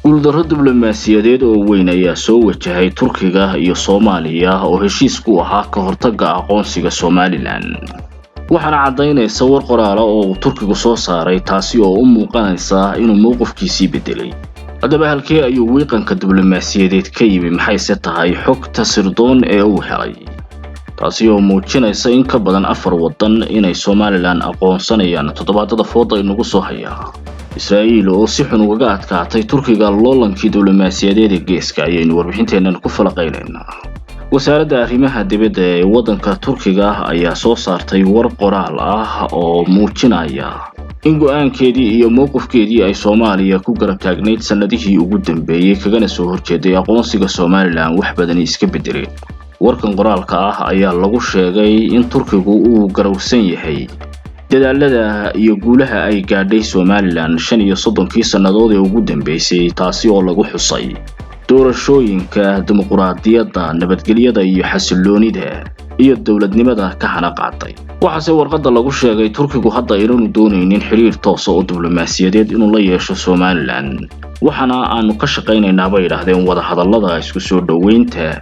guuldarro diblomaasiyadeed oo weyn ayaa soo wajahay Turkiga iyo Soomaaliya oo heshiis ku ahaa ka hortagga aqoonsiga Somaliland. waxaana cadaynaysa war qoraal oo uu Turkigu soo saaray taasi oo u muuqanaysa inuu mowqifkiisii bedelay. haddaba halkee ayuu wiiqanka diblomaasiyadeed ka yimi maxayse tahay xogta sirdoon ee uu helay taasi oo muujinaysa in ka badan 4 wadan inay Somaliland aqoonsanayaan toddobaadada fooda inagu soo haya. Israa'iil oo si xun uga adkaatay Turkiga loolankii diblomaasiyadeed ee geeska ayaynu warbixinteenan ku falaqaynaynaa. wasaaradda arrimaha dibadda ee waddanka Turkiga ayaa soo saartay war qoraal ah oo muujinaya in go'aankeedii iyo mowqifkeedii ay Soomaaliya ku garab taagnayd sanadihii ugu dambeeyay kagana soo horjeeday aqoonsiga Somaliland wax badan iska bedeleen. warkan qoraalka ah ayaa lagu sheegay in Turkigu uu garowsan yahay dadaalada iyo guulaha ay gaadhay Somaliland 35 sanadood ee ugu dambeysay taasi oo lagu xusay doorashooyinka dimuqraadiyadda nabadgelyada iyo xasilloonida iyo dawladnimada ka hana qaatay. waxaase warqadda lagu sheegay Turkigu hadda inaanu doonaynin xiriir toos ah oo diblomaasiyadeed inuu la yeesho Somaliland. waxaana aanu ka shaqaynaynaa bay yiraahdeen wada hadallada isku soo dhaweynta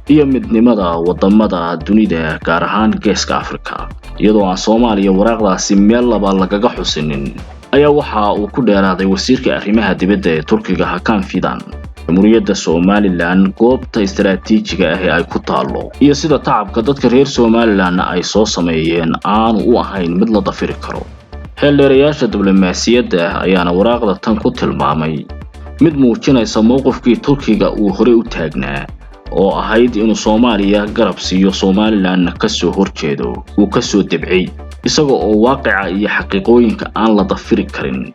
iyo midnimada wadamada dunida gaar ahaan geeska Afrika. iyadoo aan Soomaaliya waraaqdaasi meel laba lagaga xusinin ayaa waxa uu ku dheeraaday wasiirka arrimaha dibadda ee Turkiga Hakan Fidan jamhuuriyadda Somaliland goobta istiraatiijiga ah ee ay ku taalo iyo sida tacabka dadka reer Somaliland ay soo sameeyeen aan u ahayn mid la dafiri karo. xeeldeerayaasha diblomaasiyadda ayaana waraaqda tan ku tilmaamay mid muujinaysa mowqifkii Turkiga uu hore u taagnaa oo ahayd inuu Soomaaliya garab siiyo Somaliland ka soo horjeedo uu ka soo dibcay isagoo oo waaqica iyo xaqiiqooyinka aan la dafiri karin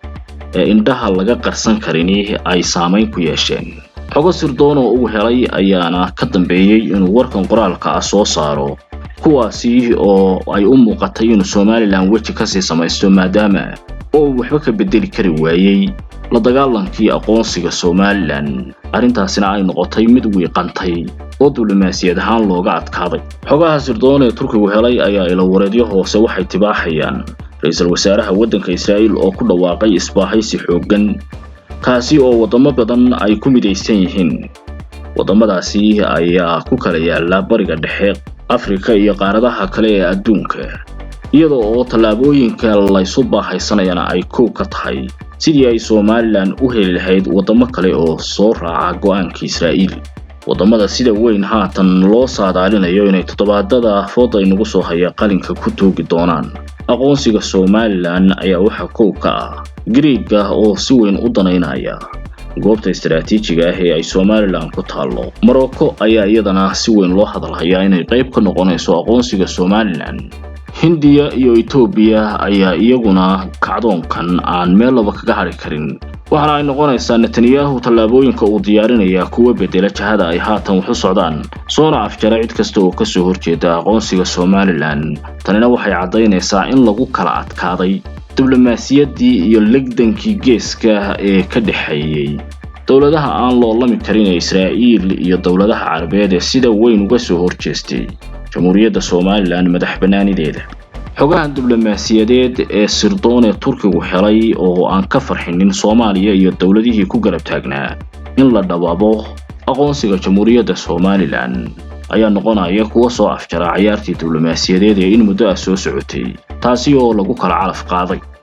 ee indhaha laga qarsan karin ay saameyn ku yeesheen. xogo sirdoon oo uu helay ayaana ka dambeeyay inuu warkan qoraalka ah soo saaro kuwaasi oo ay u muuqatay inuu Somaliland weji ka sii samaysto maadaama oo waxba ka bedeli kari waayay la dagaalankii aqoonsiga Somaliland. arrintaasina ay noqotay mid wiiqantay oo diblomaasiyad ahaan looga adkaaday. xogaha sirdoon ee Turkigu helay ayaa ila wareedyo hoose waxay tibaaxayaan ra'iisul wasaaraha waddanka Israa'iil oo ku dhawaaqay isbaahaysi xooggan kaasi oo wadamo badan ay ku midaysan yihiin. wadamadaasi ayaa ku kala yaala bariga dhexe, Afrika iyo qaaradaha kale ee adduunka, iyadoo oo tallaabooyinka la isu baahaysanayana ay koob ka tahay sidii ay Somaliland u heli lahayd wadamo kale oo soo raaca go'aankii Israa'iil. wadamada sida weyn haatan loo saadaalinayo inay toddobaadada fooda inagu soo haya qalinka ku toogi doonaan aqoonsiga Somaliland ayaa waxa koob ka ah Greece oo si weyn u danaynaya goobta istiraatiijiga ah ee ay Somaliland ku taalo. Morocco ayaa iyadana si weyn loo hadalhayaa inay qayb ka noqonayso aqoonsiga Somaliland. Hindiya iyo Ethiopia ayaa iyaguna kacdoonkan aan meel laba kaga hari karin. waxaana ay noqonaysaa Netanyahu tallaabooyinka uu diyaarinaya kuwa bedela jahada ay haatan wax u socdaan soona afjara cid kasta oo ka soo horjeeda aqoonsiga Somaliland. tanina waxay cadaynaysaa in lagu kala adkaaday diblomaasiyaddii iyo legdankii geeska ee ka dhaxeeyay dawladaha aan loo lami karin ee Israa'iil iyo dawladaha Carabeed ee sida weyn uga soo horjeestay jamhuuriyadda Somaliland madax bannaanideeda. xogahan diblomaasiyadeed ee sirdoon ee Turkigu helay oo aan ka farxinin Soomaaliya iyo dawladihii ku garab taagnaa in la dhawaabo aqoonsiga jamhuuriyadda Somaliland ayaa noqonaya kuwa soo afjara ciyaartii diblomaasiyadeed ee in muddo ah soo socotay taasi oo lagu kala calaf qaaday.